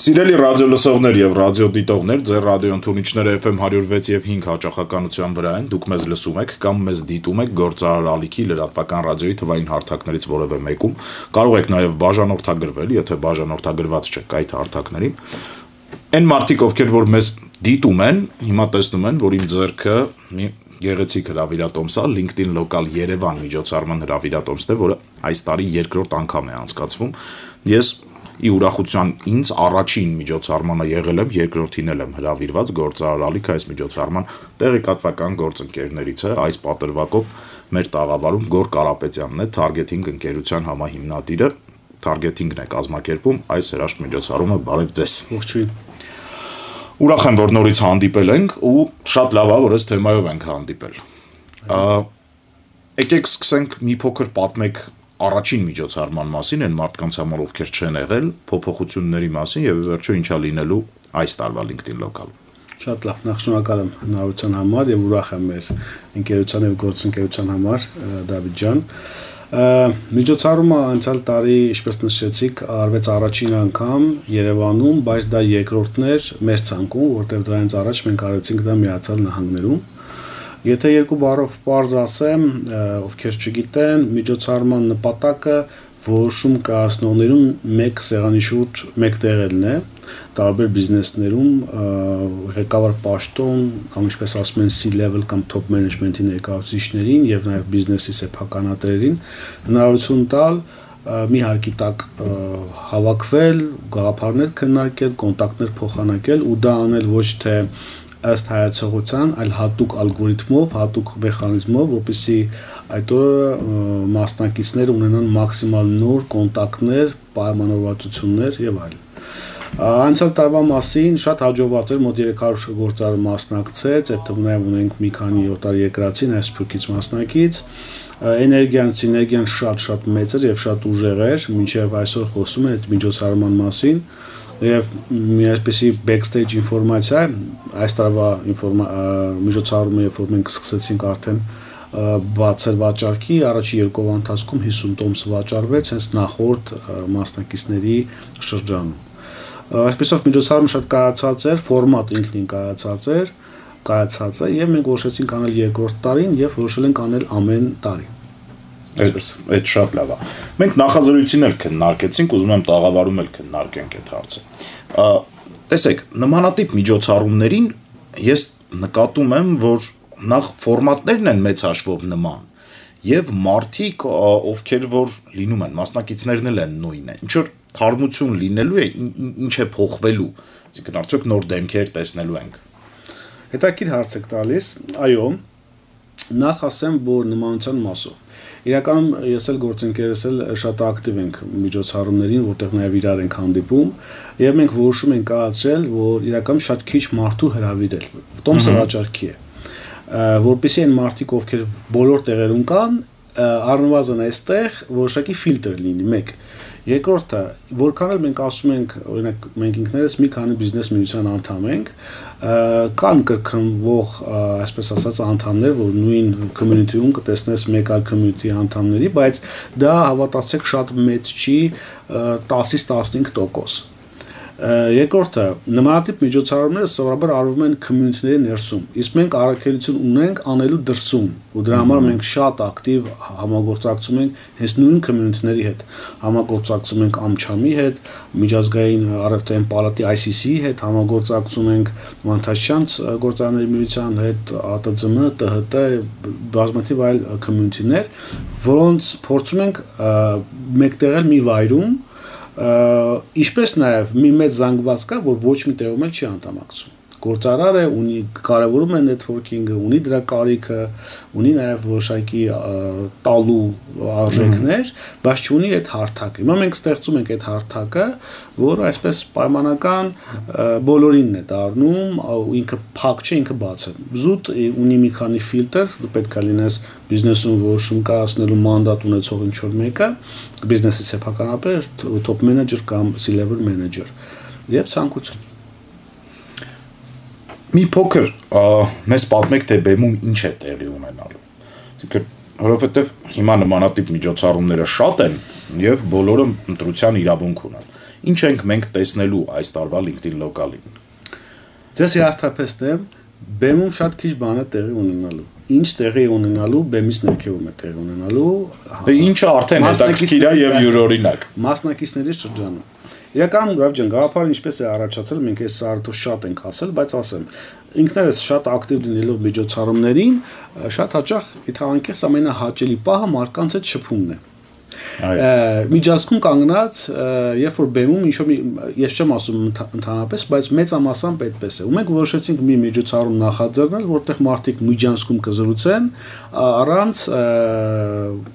Սիրելի ռադիոլսողներ եւ ռադիոդիտողներ, ձեր ռադիոընթունիչները FM 106 եւ 5 հաճախականության վրա են, դուք մեզ լսում եք կամ մեզ դիտում եք Գործարար ալիքի լրատվական ռադիոյի թվային հարթակներից որևէ մեկում, կարող եք նաեւ բաժանորդագրվել, եթե բաժանորդագրված չեք այդ հարթակներին։ Այն մարդիկ, ովքեր որ մեզ դիտում են, հիմա տեսնում են, որ իմ ձեռքը մի գեղեցիկ հրավիրատոմս է, LinkedIn Local Երևան միջոցառման հրավիրատոմսն է, որը այս տարի երկրորդ անգամ է անցկացվում։ Ես ի ուրախության ինձ առաջին միջոցառմանը եղել եմ, երկրորդին եմ հրավիրված Գործարար ալիքը այս միջոցառման տեղեկատվական գործընկերներից է, այս պատրվակով մեր տաղավարում Գոր Կարապետյանն է, Targeting ընկերության համահիմնադիրը, Targeting-ն է կազմակերպում այս հրաշք միջոցառումը, բարև ձեզ։ Ողջույն։ Ուրախ եմ, որ նորից հանդիպել ենք ու շատ լավ է, որ այս թեմայով ենք հանդիպել։ Եկեք սկսենք մի փոքր պատմեք առաջին միջոցառման մասին, այն մարդկանց համար, ովքեր չեն եղել, փոփոխությունների մասին եւ վերջո ինչա լինելու այս տարվա LinkedIn Local-ում։ Շատ լավ, նախ շնորհակալ եմ հնարավորության համար եւ ուրախ եմ մեր ընկերության եւ գործընկերության համար, Դավիթ ջան։ Միջոցառումը անցյալ տարի, ինչպես նշեցիք, արվեց առաջին անգամ Երևանում, բայց դա երկրորդն էր մեր ցանկում, որտեղ դրանից առաջ մենք արեցինք դա Միացյալ Նահանգներում։ Եթե երկու բառով պարզ ասեմ, ովքեր չգիտեն, միջոցառման նպատակը որոշում կայացնողներում մեկ սեղանի շուրջ մեկտեղ ելն է, տարբեր բիզնեսներում ղեկավար պաշտոն կամ ինչպես ասում են C-level կամ top management-ի ներկայացուցիչներին եւ նաեւ բիզնեսի սեփականատերերին հնարավորություն տալ մի հարկի տակ հավաքվել, գաղափարներ քննարկել, կոնտակտներ փոխանակել ու դա անել ոչ թե ըստ հայացողության, այլ հատուկ ալգորիթմով, հատուկ մեխանիզմով, որպեսզի այդ օրը մասնակիցները ունենան մաքսիմալ նոր կոնտակտներ, պայմանավորվածություններ եւ այլն։ Անցյալ տարվա մասին շատ հաջողված էր, մոտ 300 գործարար մասնակցեց, այդ թվում նաեւ ունենք մի քանի օտարերկրացի, նաեւ Սփյուռքից մասնակից։ Էներգիան շատ մեծ էր եւ շատ ուժեղ էր, մինչեւ այսօր խոսում են այդ միջոցառման մասին։ Եվ մի այսպիսի backstage ինֆորմացիա, այս տարվա միջոցառումը, երբ որ մենք սկսեցինք արդեն բացել վաճառքի, առաջի երկու օրվա ընթացքում 50 տոմս վաճառվեց հենց նախորդ մասնակիցների շրջանում։ Այսպիսով միջոցառումը շատ կայացած էր, ֆորմատ ինքնին կայացած է եւ մենք որոշեցինք անել երկրորդ տարին եւ որոշել ենք անել ամեն տարի։ Այդ շատ լավ է։ Մենք նախազրույցին էլ քննարկեցինք, ուզում եմ տաղավարում էլ քննարկենք այդ հարցը։ Տեսեք, նմանատիպ միջոցառումներին ես նկատում եմ, որ նախ ֆորմատներն են մեծ հաշվով նման եւ մարդիկ, ովքեր որ լինում են, մասնակիցներն էլ են նույնը։ Ինչ որ թարմություն լինելու է, ինչ է փոխվելու։ Այսինքն արդյոք նոր դեմքեր տեսնելու ենք։ Հետաքրքիր հարց եք տալիս։ Այո, նախ ասեմ, որ նմանության մասով իրականում ես էլ գործընկերս էլ շատ ակտիվ ենք միջոցառումներին, որտեղ նաև իրար ենք հանդիպում, եւ մենք որոշում ենք կայացրել, որ իրականում շատ քիչ մարդու հրավիրել։ Տոմսը վաճառքի է, որպեսզի այն մարդիկ, ովքեր բոլոր տեղերում կան, առնվազն այստեղ որոշակի ֆիլտր լինի, մեկ։ Երկրորդը, որքան էլ մենք ասում ենք, օրինակ մենք ինքներս մի քանի բիզնես միության անդամ ենք, կան կրկնվող, այսպես ասած, անդամներ, որ նույն community-ում կտեսնես մեկ այլ community անդամների, բայց դա հավատացեք շատ մեծ չի, 10-ից 15%։ Երկրորդը, նմանատիպ միջոցառումները սովորաբար արվում են community-ների ներսում, իսկ մենք առաքելություն ունենք անելու դրսում, ու դրա համար մենք շատ ակտիվ համագործակցում ենք հենց նույն community-ների հետ, համագործակցում ենք Ամչամի հետ, միջազգային առևտրային պալատի ICC-ի հետ, համագործակցում ենք Մանթաշյանց գործարանների միության հետ, ԱՏԾՄ, ՏՀՏ, բազմաթիվ այլ community-ներ, որոնց փորձում ենք մեկտեղել մի վայրում Ինչպես նաև մի մեծ զանգված կա, որ ոչ մի տեղում էլ չի անդամակցում։ Գործարարը ունի կարևորում է networking-ը, ունի դրա կարիքը, ունի նաև որոշակի տալու արժեքներ, բայց չունի այդ հարթակը։ Հիմա մենք ստեղծում ենք այդ հարթակը, որը այսպես պայմանական բոլորինն է դառնում, ինքը փակ չէ, ինքը բաց է։ Զուտ ունի մի քանի ֆիլտր, դու պետք է լինես բիզնեսում որոշում կայացնելու մանդատ ունեցող ինչ-որ մեկը, բիզնեսի սեփականատեր, top manager կամ C-level manager եւ ցանկություն։ Մի փոքր մեզ պատմեք թե բեմում ինչ է տեղի ունենալու։ Այսինքն, որովհետև հիմա նմանատիպ միջոցառումները շատ են եւ բոլորը ընտրության իրավունք ունեն։ Ինչ ենք մենք տեսնելու այս տարվա LinkedIn լոկալին։ Ձեզ հաստատեցնեմ, բեմում շատ քիչ բան է տեղի ունենալու։ Ինչ տեղի ունենալու, բեմից ներքևում է տեղի ունենալու։ Ինչը արդեն հետաքրքիր է եւ յուրօրինակ։ Մասնակիցների շրջանում։ Իրականում Գավջան, գաղափարը ինչպես է առաջացել, մենք այս սարթով շատ ենք ասել, բայց ասեմ, ինքներս շատ ակտիվ լինելով միջոցառումներին, շատ հաճախ իթաղանքես ամենահաճելի պահը մարդկանց հետ շփումն է։ Միջազգում կանգնած, երբ որ բեմում ինչ-որ ես չեմ ասում ընդհանրապես, բայց մեծամասամբ այդպես է։ Ու մենք որոշեցինք մի միջոցառում նախաձեռնել, որտեղ մարդիկ միջանցքում կզրուցեն առանց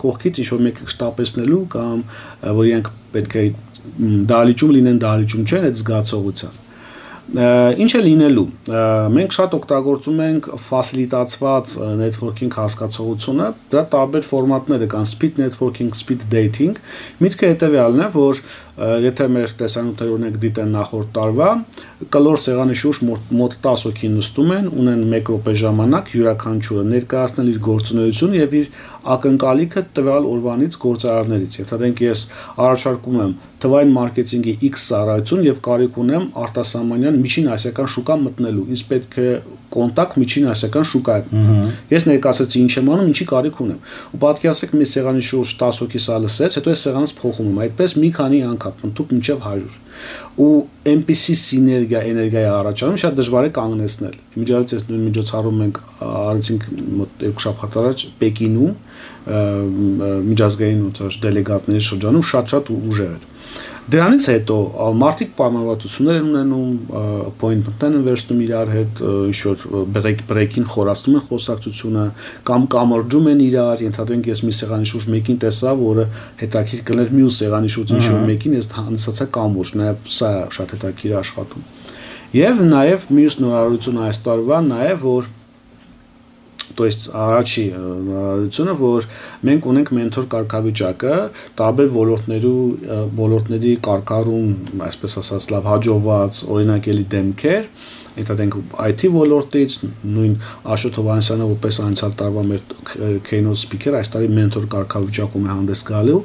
կողքից ինչ-որ մեկը շտապեցնելու կամ որ իրենք պետք է դահլիճում լինեն, դահլիճում չեն այդ զգացողությամբ։ Ինչ է լինելու։ Մենք շատ օգտագործում ենք ֆասիլիտացված networking հասկացողությունը, դրա տարբեր ֆորմատներ կան, speed networking, speed dating։ Միտքը հետևյալն է, որ եթե մեր տեսանյութերը ունենք դիտեն նախորդ տարվա, կլոր սեղանի շուրջ մոտ 10 հոգի նստում են, ունեն 1 րոպե ժամանակ յուրաքանչյուրը ներկայացնել իր գործունեությունը եւ իր ակնկալիքը տվյալ օրվանից գործարարներից։ Եթե ես առաջարկում եմ թվային մարքեթինգի X ծառայություն եւ կարիք ունեմ արտասահմանյան միջին ասիական շուկա մտնելու, ինձ պետք է կոնտակտ միջին ասիական շուկայում։ Ես ներկայացրեցի ինչ եմ անում, ինչի կարիք ունեմ։ Ու պատկերացրեք մի սեղանի շուրջ 10 հոգի սա լսեց, հետո այս սեղանից փոխում եմ։ Այդպես մի քանի անգամ, ընդհանուր մինչև 100։ Ու այնպիսի սիներգիա, էներգիա առաջանում շատ դժվար է կանգնեցնել։ Միջազգային այս նույն միջոցառում մենք արեցինք մոտ 2 շաբաթ առաջ Պեկինում, միջազգային դելեգատների շրջանում շատ ուժեղ էր։ Դրանից հետո մարդիկ պայմանավորվածություններ են ունենում, appointment-ներ են վերցնում իրար հետ, ինչ-որ break-in խորացնում են խոսակցությունը կամ կամրջում են իրար, ենթադրենք ես մի սեղանի շուրջ մեկին տեսա, որը հետաքրքիր կներ մյուս սեղանի շուրջ ինչ-որ մեկին, ես հանդիսացա կամուրջ, նաև սա շատ հետաքրքիր աշխատում։ Եվ նաև մյուս նորարարությունը այս տարվա նաև որ То есть առաջի նորարարությունը, որ մենք ունենք մենթոր կարգավիճակը, տարբեր ոլորտների կարգառում, այսպես ասած, լավ հաջողված օրինակելի դեմքեր, Ենթադրենք IT ոլորտից նույն Աշոտ Հովհաննիսյանը որպես անցյալ տարվա մեր keynote speaker այս տարի մենթոր կարգավիճակում է հանդես գալու,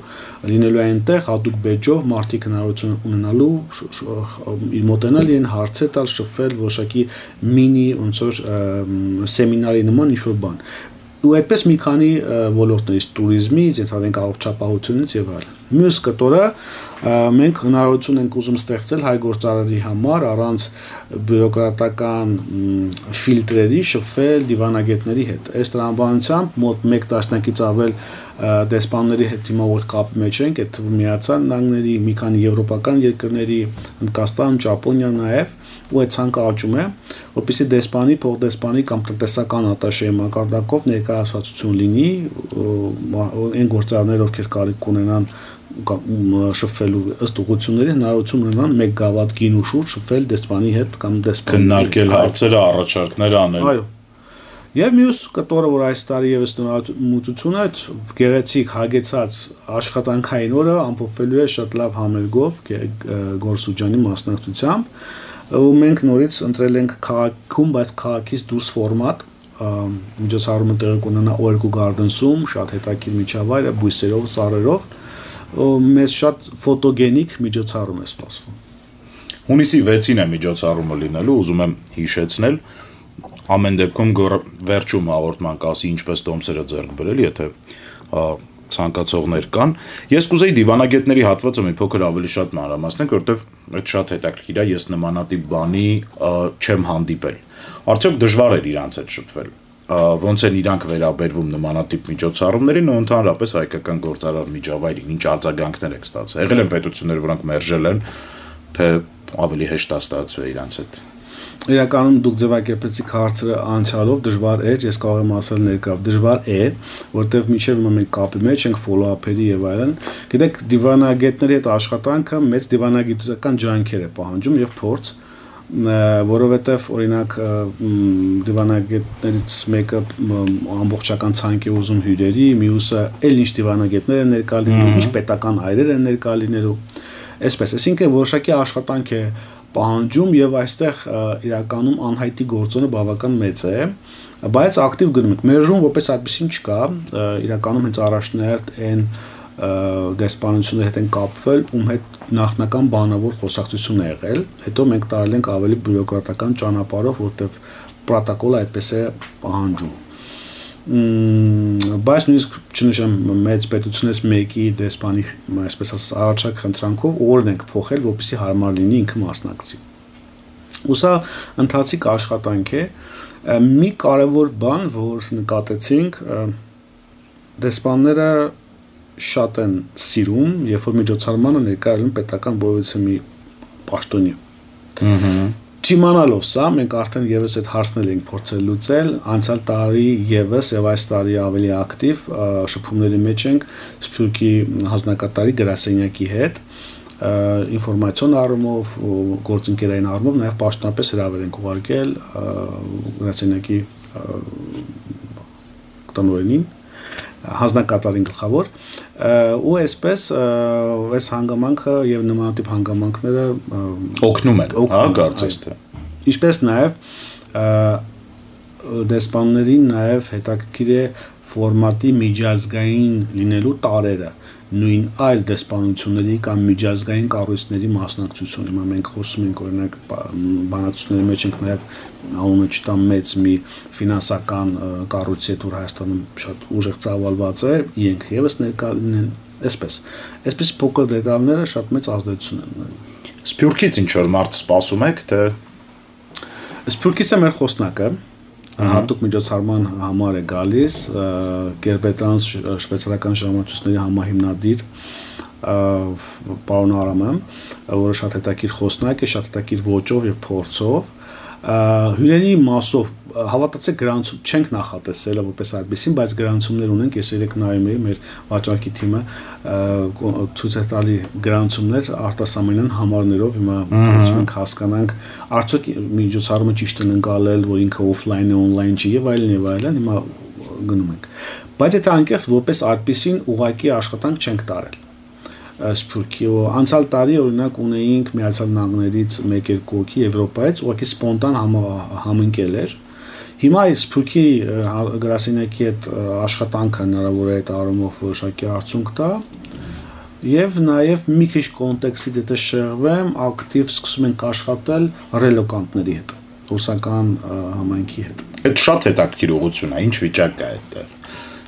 լինելու է այնտեղ հատուկ բեջով մարդիկ հնարավորություն ունենալու իր մոտենալ իրեն հարցեր տալ, շփվել, որոշակի մինի ոնց որ սեմինարի նման ինչ-որ բան։ Ու այդպես մի քանի ոլորտներից туриզմից, ենթադրենք առողջապահությունից եւ այլն։ Մյուս կտորը մենք հնարավորություն ենք ուզում ստեղծել հայ գործարարի համար առանց բյուրոկրատական ֆիլտրերի շփվել դիվանագետների հետ։ Այս տրամաբանությամբ մոտ 1 տասնյակից ավել դեսպանների հետ դիմավոր կապի մեջ ենք, այդ միացան նահանգների, մի քանի եվրոպական երկրների, Հնդկաստան, Ճապոնիա նաեւ, ու այդ ցանկը աճում է, որպեսզի դեսպանի, փոխդեսպանի կամ տնտեսական ատաշեի մակարդակով ներկայացվածություն լինի, այն գործարարներ, ովքեր կարիք ունենան շփվելու ըստ ուղղությունների հնարավորություն ունենան 1 գավաթ գինու շուրջ շփվել դեսպանի հետ կամ դեսպանի քննարկել հարցերը, առաջարկներ անել։ Այո։ Եվ մյուս կտորը, որ այս տարի եւս նորամուծություն է, գեղեցիկ հագեցած աշխատանքային օրը ամփոփվելու է շատ լավ համերգով Գորսուջանի մասնակցությամբ, ու մենք նորից ընտրել ենք քաղաքում, բայց քաղաքից դուրս ֆորմատ, միջոցառումը տեղի կունենա Oergu Gardens-ում, շատ հետաքրքիր միջավայր է, բույսերով, ծառերով, մեզ շատ ֆոտոգենիկ միջոցառում է սպասվում։ Հունիսի 6-ին է միջոցառումը լինելու, ուզում եմ հիշեցնել, ամեն դեպքում վերջում հաղորդման կասի ինչպես տոմսերը ձեռք բերել, եթե ցանկացողներ կան։ Ես կուզեի դիվանագետների հատվածը մի փոքր ավելի շատ մանրամասնենք, որովհետև այդ շատ հետաքրքիր է, ես նմանատիպ բանի չեմ հանդիպել։ Արդյոք դժվար է իրանց հետ շփվել։ Ոնց են իրանք վերաբերվում նմանատիպ միջոցառումներին ու ընդհանրապես հայկական գործարար միջավայրին, ինչ արձագանքներ եք ստացել։ Եղել են պետություններ, որոնք մերժել են, թե ավելի հեշտ է ստացվել իրանց հետ։ Իրականում դուք ձևակերպեցիք հարցը անցյալով, դժվար էր, ես կարող եմ ասել ներկայով, դժվար է, որտեղ մինչև մենք կապի մեջ ենք ֆոլոուափերի եւ այլն։ Գիտեք, դիվանագետների հետ աշխատանքը մեծ դիվանագիտական ջանքեր է պահանջում եւ փորձ, որովհետեւ օրինակ դիվանագետներից մեկը ամբողջական ցանկ է ուզում հյուրերի, մյուսը էլ ինչ դիվանագետներ են ներկա լինելու, ինչ պետական այրեր են ներկա լինելու։ Այսպես, այսինքն որոշակի աշխատանք է պահանջում եւ այստեղ իրականում անհայտի գործոնը բավական մեծ է, բայց ակտիվ գնում ենք։ Մերժում որպես այդպեսին չկա, իրականում հենց առաջնահերթ այն դեսպանությունների հետ են կապվել, ում հետ նախնական բանավոր խոսակցություն է եղել, հետո մենք տարել ենք ավելի բյուրոկրատական ճանապարհով, որտեղ պրոտոկոլը այդպես է պահանջում։ Բայց նույնիսկ չնշեմ մեծ պետությունից մեկի դեսպանի, այսպես ասած, առաջարկ խնդրանքով օրն ենք փոխել, որպեսզի հարմար լինի ինքը մասնակցի։ Ու սա ընթացիկ աշխատանք է, մի կարևոր բան, որ նկատեցինք, դեսպանները շատ են սիրում, երբ որ միջոցառմանը ներկայացնում պետական բովիցի մի պաշտոնի։ Չիմանալով սա, մենք արդեն եւս այդ հարցնել ենք փորձել լուծել, անցյալ տարի եւս եւ այս տարի ավելի ակտիվ շփումների մեջ ենք Սփյուռքի հանձնակատարի գրասենյակի հետ, ինֆորմացիոն առումով, գործընկերային առումով, նաեւ պաշտոնապես հրավեր ենք ուղարկել գրասենյակի տնօրենին, հանձնակատարին գլխավոր, ու այսպես այս հանգամանքը եւ նմանատիպ հանգամանքները օգնում են, հա, կարծես թե։ Ինչպես նաեւ դեսպաններին նաեւ հետաքրքիր է ֆորմատի միջազգային լինելու տարերը, նույն այլ դեսպանությունների կամ միջազգային կառույցների մասնակցություն։ Հիմա մենք խոսում ենք օրինակ բանակցությունների մեջ ենք նաեւ անունը չտամ մեծ մի ֆինանսական կառույցի հետ, որ Հայաստանում շատ ուժեղ ծավալված է, իրենք եւս ներկա լինեն, այսպես փոքր դետալները շատ մեծ ազդեցություն են ունենում։ Սփյուռքից ինչ որ մարդ սպասում եք, թե Սփյուռքից է մեր խոսնակը, հատուկ միջոցառման համար է գալիս, Գերբերանց շվեյցարական ժամացույցների համահիմնադիր պարոն Արամը, որը շատ հետաքրքիր խոսնակ է, շատ հետաքրքիր ոճով եւ փորձով, հյուրերի մասով հավատացեք գրանցում չենք նախատեսել որպես այդպեսին, բայց գրանցումներ ունենք, ես երեք նայում էի մեր վաճառքի թիմը ցույց է տալի գրանցումներ արտասահմանյան համարներով, հիմա փորձում ենք հասկանանք արդյոք միջոցառումը ճիշտ են ընկալել, որ ինքը օֆլայն է, օնլայն չի եւ այլն, հիմա գնում ենք։ Բայց եթե անկեղծ որպես այդպեսին ուղղակի աշխատանք չենք տարել։ Սփյուռքի անցյալ տարի օրինակ ունեինք Միացյալ Նահանգներից 1-2 հոգի Եվրոպայից, ուղղակի սպոնտան համընկել էր։ Հիմա Սփյուռքի գրասենյակի հետ աշխատանքը հնարավոր է այդ առումով որոշակի արդյունք տա, եւ նաեւ մի քիչ կոնտեքստից եթե շեղվեմ, ակտիվ սկսում ենք աշխատել ռելոկանտների հետ, ռուսական համայնքի հետ։ Այդ շատ հետաքրքիր ուղղություն է, ինչ վիճակ է այդտեղ։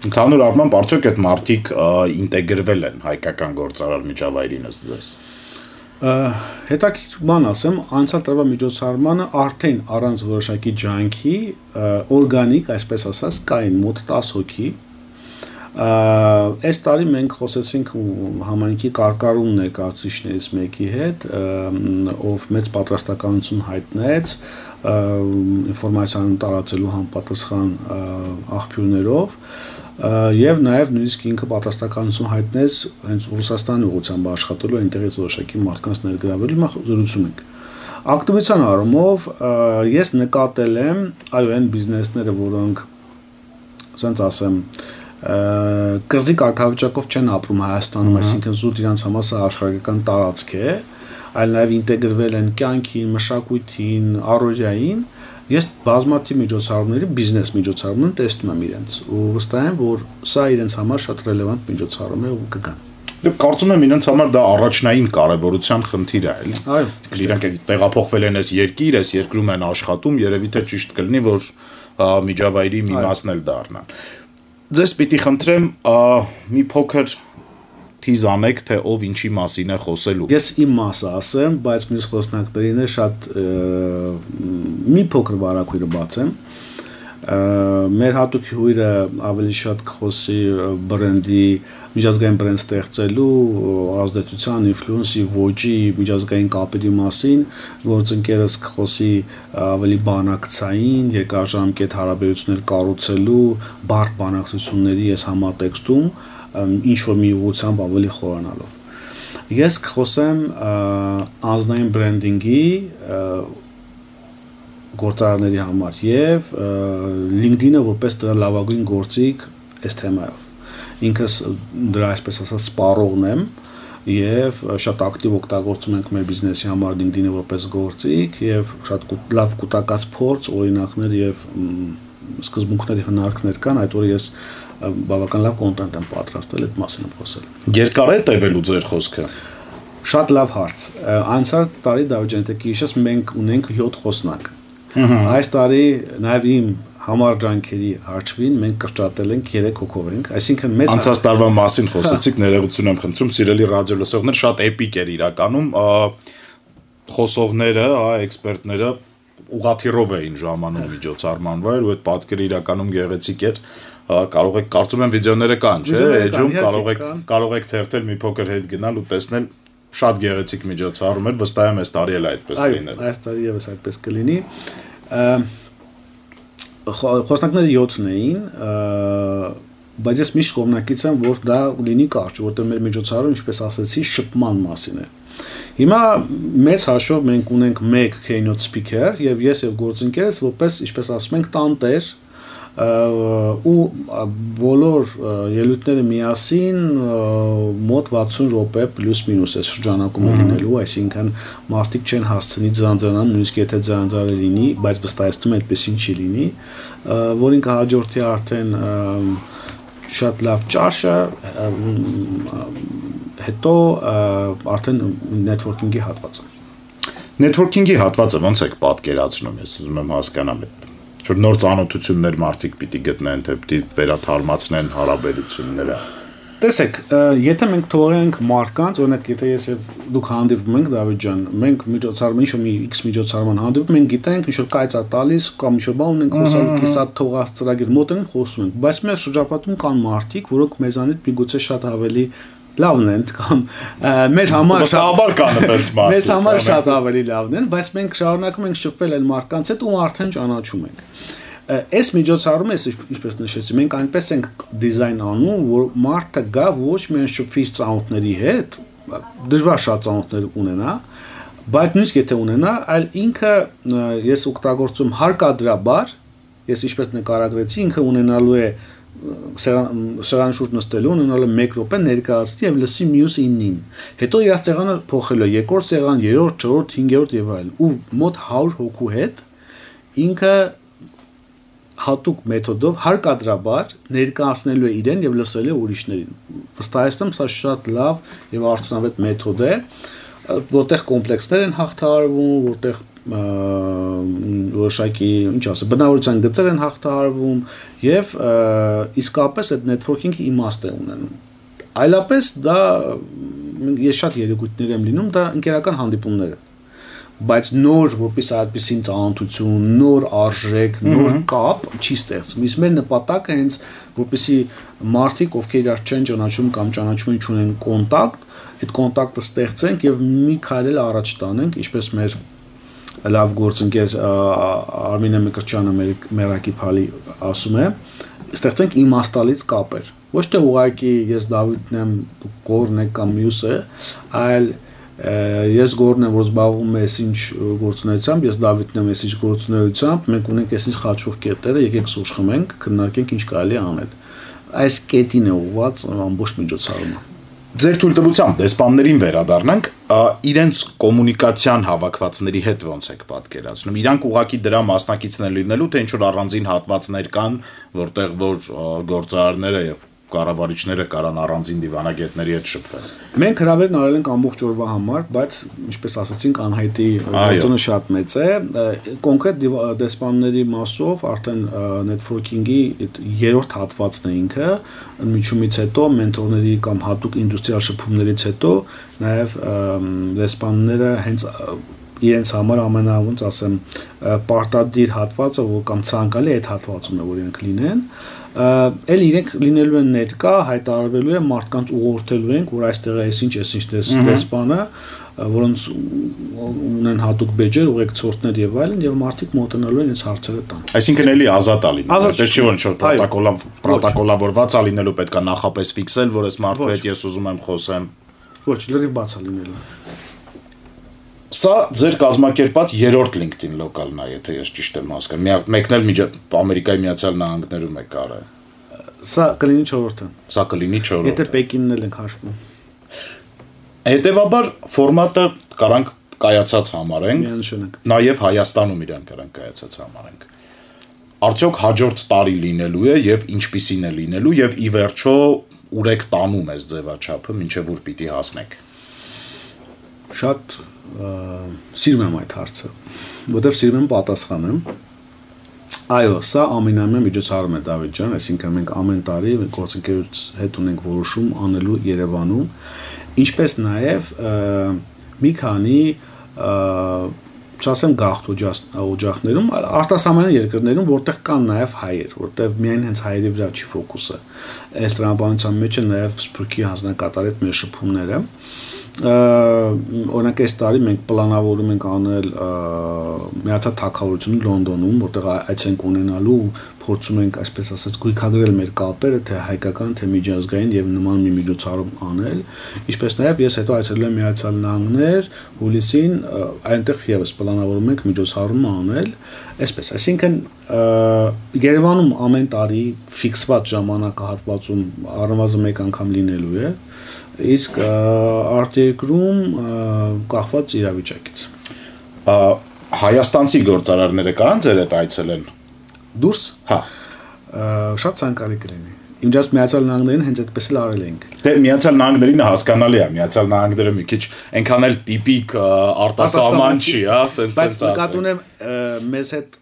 Ընդհանուր առմամբ արդյոք այդ մարդիկ ինտեգրվել են հայկական գործարար միջավայրին ըստ ձեզ։ Հետաքրքիր բան ասեմ, անցյալ տարվա միջոցառմանը արդեն առանց որոշակի ջանքի օրգանիկ, այսպես ասած, կային մոտ 10 հոգի։ Այս տարի մենք խոսեցինք համայնքի կարգառուն ներկայացուցիչներից մեկի հետ, ով մեծ պատրաստականություն հայտնեց ինֆորմացիան տարածելու համապատասխան աղբյուրներով եւ նաեւ նույնիսկ ինքը պատրաստականություն հայտնեց հենց Ռուսաստանի ուղղությամբ աշխատելու այնտեղից որոշակի մարդկանց ներգրավելու, հիմա զրուցում ենք։ Ակտիվության առումով ես նկատել եմ այո այն բիզնեսները, որոնք ասենց ասեմ կղզի կարգավիճակով չեն ապրում Հայաստանում, այսինքն զուտ իրենց համար սա աշխարհական տարածք է, այլ նաեւ ինտեգրվել են կյանքին, մշակույթին, առօրյային, ես բազմաթիվ միջոցառումների բիզնես միջոցառումն տեսնում եմ իրենց ու վստահ եմ, որ սա իրենց համար շատ ռելևանտ միջոցառում է ու կգան։ Դե կարծում եմ իրենց համար դա առաջնային կարևորության խնդիր է, էլի։ Այո, իրենք տեղափոխվել են այս երկիր, այս երկրում են աշխատում, երևի թե ճիշտ կլինի, որ միջավայրի մի մասն էլ դառնան։ Ձեզ պիտի խնդրեմ մի փոքր թիզ անեք, թե ով ինչի մասին է խոսելու։ Ես իմ մասը ասեմ, բայց մյուս խոսնակներին է շատ մի փոքր վարակույրը բացեմ։ Մեր հատուկ հյուրը ավելի շատ կխոսի բրենդի, միջազգային բրենդ ստեղծելու, ազդեցության, ինֆլուենսի, ոճի, միջազգային կապերի մասին, գործընկերս կխոսի ավելի բանակցային, երկարաժամկետ հարաբերություններ կառուցելու, բարդ բանակցությունների այս համատեքստում ինչ որ մի ուղղությամբ ավելի խորանալով։ Ես կխոսեմ անձնային բրենդինգի գործարարների համար եւ LinkedIn-ը որպես դրա լավագույն գործիք այս թեմայով։ Ինքս դրա այսպես ասած սպառողն եմ եւ շատ ակտիվ օգտագործում ենք մեր բիզնեսի համար LinkedIn-ը որպես գործիք եւ շատ լավ կուտակած փորձ, օրինակներ եւ սկզբունքների հնարքներ կան, այդ օրը ես բավական լավ կոնտենտ եմ պատրաստել, այդ մասին եմ խոսել։ Երկար է տևելու ձեր խոսքը։ Շատ լավ հարց։ Անցած տարի Դավիթ ջան, մենք ունենք 7 խոսնակ։ Այս տարի նաև իմ համար ջանքերի արժվին մենք կրճատել ենք 3 հոգով ենք, այսինքն մեծ անցած տարվա մասին խոսեցիք, ներողություն եմ խնդրում, սիրելի ռադիո լսողներ, շատ էպիկ էր իրականում, խոսողները, էքսպերտները ուղղաթիռով էին ժամանում միջոցառման վայր, ու այդ պատկերը իրականում գեղեցիկ էր, կարող եք, կարծում եմ վիդեոները կան, չէ՞, էջում կարող եք թերթել մի փոքր հետ գնալ ու տեսնել, շատ գեղեցիկ միջոցառում էր, վստահ եմ այս տարի էլ այդպես լինել։ Այս տարի եւս այդպես կլինի։ Խոսնակները 7-ն էին, բայց ես միշտ կողմնակից եմ, որ դա լինի կարճ, որտեղ մեր միջոցառումը, ինչպես ասացի, շփման մասին է։ Հիմա մեծ հաշվով մենք ունենք 1 keynote speaker եւ ես եւ գործընկերս որպես, ինչպես ասում ենք, տանտեր ու բոլոր ելույթները միասին մոտ 60 րոպե պլյուս մինուս է շրջանակում լինելու, այսինքն մարդիկ չեն հասցնի ձանձրանան, նույնիսկ եթե ձանձարը լինի, բայց վստահեցնում այդպեսին չի լինի, որին կհաջորդի արդեն շատ լավ ճաշը, հետո արդեն networking-ի հատվածը։ Networking-ի հատվածը ոնց եք պատկերացնում, ես ուզում եմ հասկանամ այդ Որ նոր ծանոթություններ մարդիկ պիտի գտնեն, թե պիտի վերաթարմացնեն հարաբերությունները։ Տեսեք, եթե մենք թողենք մարդկանց, օրինակ, եթե ես եւ դուք հանդիպում ենք, Դավիթ ջան, մենք միջոցառման ինչ-որ մի X միջոցառման հանդիպում, մենք գիտենք, ինչ-որ կայծ է տալիս, կամ ինչ-որ բան ունենք խոսալու, կիսատ թողած ծրագիր մոտ են խոսում ենք, բայց մեր շրջապատում կան մարդիկ, որոնք մեզանից միգուցե շատ ավելի լավն են կամ մեր համար մեզ համար շատ ավելի լավն են, բայց մենք շարունակում ենք շփվել այն մարդկանց հետ ու արդեն ճանաչում ենք։ Այս միջոցառումը, ինչպես նշեցի, մենք այնպես ենք դիզայն անում, որ մարդը գա ոչ միայն շփվի ծանոթների հետ, դժվար շատ ծանոթներ ունենա, բայց նույնիսկ եթե ունենա, այլ ինքը ես օգտագործում հարկադրաբար, ես ինչպես նկարագրեցի, ինքը ունենալու է սեղանի շուրջ նստելու ունենալու 1 րոպե ներկայացնի եւ լսի մյուս 9-ին։ Հետո իր սեղանը փոխելու է 2-րդ սեղան, 3-րդ, 4-րդ, 5-րդ եւ այլն։ Ու մոտ 100 հոգու հետ ինքը հատուկ մեթոդով հարկադրաբար ներկայացնելու է իրեն եւ լսելու է ուրիշներին։ Վստահեցնում սա շատ լավ եւ արդյունավետ մեթոդ է, որտեղ կոմպլեքսներ են հաղթահարվում, որտեղ որոշակի, ինչ ասեմ, բնավորության գծեր են հաղթահարվում եւ իսկապես այդ networking-ի իմաստ է ունենում։ Այլապես դա ես շատ երեկույթներ եմ լինում, դա ընկերական հանդիպումներ են։ Բայց նոր, որպես այդպեսին ծանոթություն, նոր արժեք, նոր կապ չի ստեղծվում։ Իսկ մեր նպատակը հենց որպեսի մարդիկ, ովքեր իրար չեն ճանաչում կամ ճանաչում չունեն կոնտակտ, այդ կոնտակտը ստեղծենք եւ մի քայլ էլ առաջ տանենք, ինչպես մեր լավ գործընկեր Արմինե Մկրտչյանը մերակի փալի ասում է, ստեղծենք իմաստալից կապեր։ Ոչ թե ուղղակի ես Դավիթն եմ, Գորն է կամ մյուսը, այլ ես Գորն եմ, որ զբաղվում է ինչ գործունեությամբ, ես Դավիթն եմ, ինչ գործունեությամբ, մենք ունենք այսինչ խաչող կետերը, եկեք սուշխմենք, քննարկենք ինչ կարելի է անել։ Այս կետին է ուղղված ամբողջ միջոցառումը։ Ձեր թույլտվությամբ դեսպաններին վերադառնանք, իրենց կոմունիկացիան հավաքվածների հետ ոնց եք պատկերացնում։ Իրանք ուղղակի դրա մասնակիցներ լինելու, թե ինչ-որ առանձին հատվածներ կան, որտեղ որ գործարարները եւ կառավարիչները կարան առանձին դիվանագետների հետ շփվել։ Մենք հրավերն արել ենք ամբողջ օրվա համար, բայց ինչպես ասացինք, անհայտի գործոնը շատ մեծ է։ Կոնկրետ դեսպանների մասով արդեն networking-ի 3-րդ հատվածն է ինքը, ընդմիջումից հետո մենթորների կամ հատուկ ինդուստրիալ շփումներից հետո նաև դեսպանները հենց իրենց համար ամենաոնց ասեմ պարտադիր հատվածը, որ կամ ցանկալի այդ հատվածում է, որ իրենք լինեն, էլ իրենք լինելու են ներկա, հայտարարվելու է մարդկանց ուղղորդելու ենք, որ այստեղ է այսինչ դեսպանը, որոնց ունեն հատուկ բեջեր, ուղեկցորդներ եւ այլն, եւ մարդիկ մոտենալու են այս հարցերը տան։ Այսինքն էլի ազատ է լինելու։ Դες չի որ պրոտոկոլավորված է լինելու, պետք է նախապես ֆիքսել, որ այս մարդու հետ ես ուզում եմ խոսեմ։ Ոչ, լրիվ բաց է լինելու։ Սա ձեր կազմակերպած 3-րդ LinkedIn լոկալն է, եթե ես ճիշտ եմ հասկանում։ Մեկն էլ Ամերիկայի Միացյալ Նահանգներում է կարը։ Սա կլինի 4-րդը։ Սա կլինի 4-րդը։ Եթե Պեկինն էլ ենք հաշվում։ Հետևաբար ֆորմատը կարանք կայացած համարենք։ Միանշանակ։ Նաև Հայաստանում իրան կարանք կայացած համարենք։ Արդյոք հաջորդ տարի լինելու է եւ ինչպիսին է լինելու եւ ի վերջո ուր եք տանում այս ձևաչափը, մինչեւ ուր պիտի հասնեք։ Շատ սիրում եմ այդ հարցը, որտեղ սիրում եմ պատասխանեմ։ Այո, սա ամենամյա միջոցառում է Դավիթ ջան, այսինքն մենք ամեն տարի գործընկերոջ հետ ունենք որոշում անելու Երևանում, ինչպես նաև մի քանի չասեմ գաղթ օջախներում, արտասահմանյան երկրներում, որտեղ կան նաև հայեր, որտեղ միայն հենց հայերի վրա չի ֆոկուսը։ Այս տրամաբանության մեջ է նաև Սփյուռքի հանձնակատարի հետ մեր շփումները։ Օրինակ այս տարի մենք պլանավորում ենք անել Միացյալ Թագավորություն Լոնդոնում, որտեղ այցենք ունենալու, փորձում ենք, այսպես ասած, գույքագրել մեր կապերը, թե հայկական, թե միջազգային եւ նման մի միջոցառում անել, ինչպես նաեւ ես հետո այցելել եմ Միացյալ Նահանգներ, հուլիսին, այնտեղ եւս պլանավորում ենք միջոցառում անել, այսպես, այսինքն Երևանում ամեն տարի ֆիքսված ժամանակահատվածում առնվազն մեկ անգամ լինելու է, իսկ արտերկրում կախված իրավիճակից։ Հայաստանցի գործարարները կան ձեր հետ այցելեն։ Դուրս։ Հա։ Շատ ցանկալի կլինի։ Իմ դες Միացյալ Նահանգներին հենց այդպես էլ արել ենք։ Դե Միացյալ Նահանգներին հասկանալի է, Միացյալ Նահանգները մի քիչ այնքան էլ տիպիկ արտասահման չի, հա, սենց ասած։ Բայց նկատում եմ մեզ հետ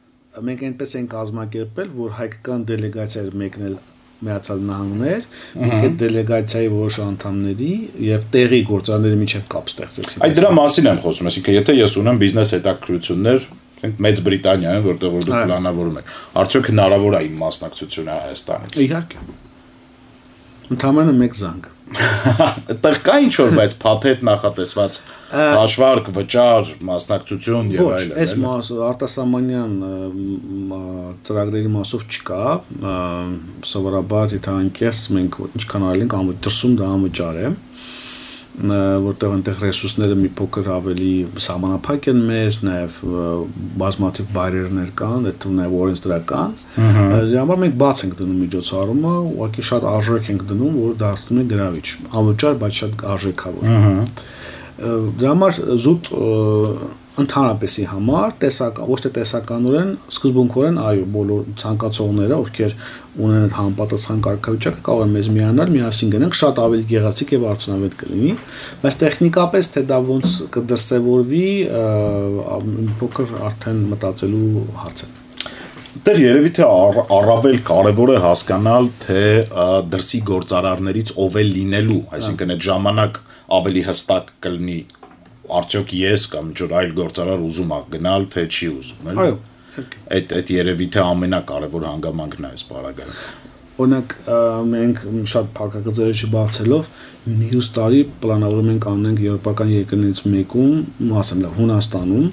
մենք այնպես ենք կազմակերպել, որ հայկական դելեգացիա մեկնել Միացյալ Նահանգներ, մենք այդ դելեգացիայի որոշ անդամների եւ տեղի գործարարների միջև կապ ստեղծեցինք։ Այդ դրա մասին եմ խոսում, այսինքն եթե ես ունեմ բիզնես հետաքրքրություններ, Մեծ Բրիտանիայում, որտեղ որ դուք պլանավորում եք, արդյոք հնարավոր է իմ մասնակցությունը Հայաստանից։ Իհարկե։ Ընդհանրապես մեկ զանգ։ Այդտեղ կա ինչ-որ, բայց փաթեթ նախատեսված հաշվարկ, վճար, մասնակցություն եւ այլն։ Ոչ, այս արտասահմանյան ծրագրերի մասով չկա, սովորաբար եթե այնքես մենք ինչքան արել ենք, դրսում դա անվճար է, որտեղ այնտեղ ռեսուրսները մի փոքր ավելի սահմանափակ են մեր, նաև բազմաթիվ բարերներ կան, այդ նաև օրենսդրական։ Դրա համար մենք բաց ենք դնում միջոցառումը, ուղղակի շատ արժեք ենք դնում, որ դարձնում է գրավիչ, անվճար, բայց շատ արժեքավոր։ Դրա համար զուտ ընդհանրապեսի համար տեսական, ոչ թե տեսականորեն, սկզբունքորեն այո, բոլոր ցանկացողները, ովքեր ունեն համապատասխան կարգավիճակը, կարող են մեզ միանալ, միասին գնանք, շատ ավելի գեղեցիկ եւ արդյունավետ կլինի, բայց տեխնիկապես թե դա ոնց կդրսևորվի, փոքր արդեն մտածելու հարց է։ Դեռ երևի թե առավել կարևոր է հասկանալ, թե դրսի գործարարներից ով է լինելու, այսինքն այդ ժամանակ ավելի հստակ կլինի արդյոք ես կամ ինչ-որ այլ գործարար ուզում է գնալ, թե չի ուզում, էլի։ Այո, այդ երևի թե ամենակարևոր հանգամանքն է այս պարագայում։ Օրինակ մենք շատ փակագծերը չբացելով մյուս տարի պլանավորում ենք անենք եվրոպական երկրներից մեկում, ասեմ լավ, Հունաստանում,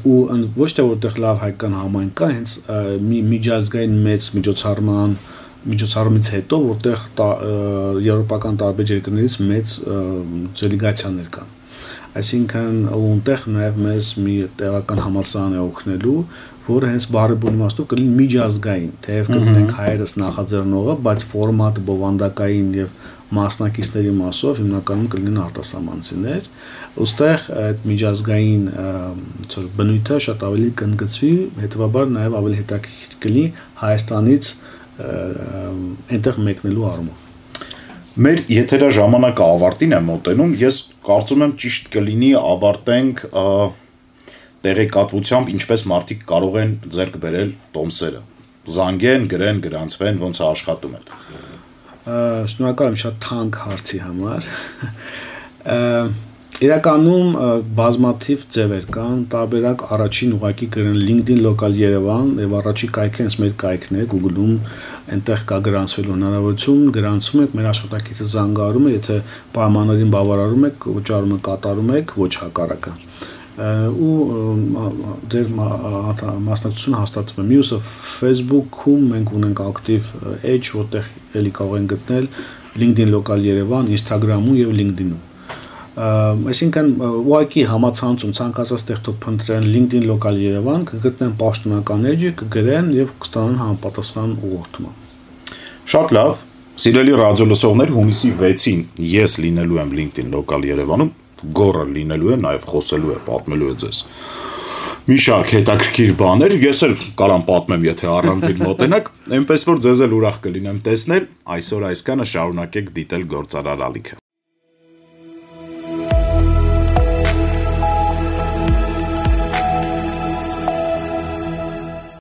ու ոչ թե որտեղ լավ հայկական համայնք կա, հենց մի միջազգային մեծ միջոցառումից հետո, որտեղ եվրոպական տարբեր երկրներից մեծ դելեգացիաներ կան։ Այսինքն ունտեղ նաև մեզ մի տեղական համալսարան է օգնելու, որը հենց բարեբուն իմաստով կլինի միջազգային, թեև կլինենք հայերս նախաձեռնողը, բայց ֆորմատը բովանդակային եւ մասնակիցների մասով հիմնականում կլինեն արտասահմանցիներ, ուստեղ այդ միջազգային բնույթը շատ ավելի կընդգծվի, հետեւաբար նաև ավելի հետաքրքիր կլինի Հայաստանից այնտեղ մեկնելու առումով։ Մեր եթերա ժամանակը ավարտին է մոտենում, ես կարծում եմ ճիշտ կլինի ավարտենք տեղեկատվությամբ, ինչպես մարդիկ կարող են ձեռք բերել տոմսերը, զանգեն, գրեն, գրանցվեն, ոնց է աշխատում է։ Շնորհակալ եմ շատ թանկ հարցի համար։ Իրականում բազմաթիվ ձևեր կան, տարբերակ առաջին ուղղակի գրեն LinkedIn Local Երևան եւ առաջի կայքը հենց մեր կայքն է Google-ում, այնտեղ կա գրանցվելու հնարավորություն, գրանցում եք, մեր աշխատակիցը զանգարում է, եթե պայմաններին բավարարում եք, վճարումը կատարում եք, ոչ հակառակը։ Ու ձեր մասնակցությունը հաստատվում է։ Մյուսը Facebook-ում մենք ունենք ակտիվ edge, որտեղ էլի կարող են գտնել LinkedIn Local Երևան, Instagram-ում եւ LinkedIn-ում։ Այսինքն ուղղակի համացանցում ցանկացած տեղ փնտրեն LinkedIn Local Երևան, կգտնեն պաշտոնական edge-ը, կգրեն եւ կստանան համապատասխան ուղղորդում։ Շատ լավ։ Սիրելի ռադիոլսողներ, հունիսի 6-ին ես լինելու եմ LinkedIn Local Երևանում, գորը լինելու է, նաև խոսելու է, պատմելու է ձեզ։ մի շարք հետաքրքիր բաներ, ես էլ կարամ պատմեմ, եթե առանձին մոտենաք, այնպես որ ձեզ էլ ուրախ կլինեմ տեսնել, այսօր այսքանը, շարունակեք դիտել Գործարար ալիքը։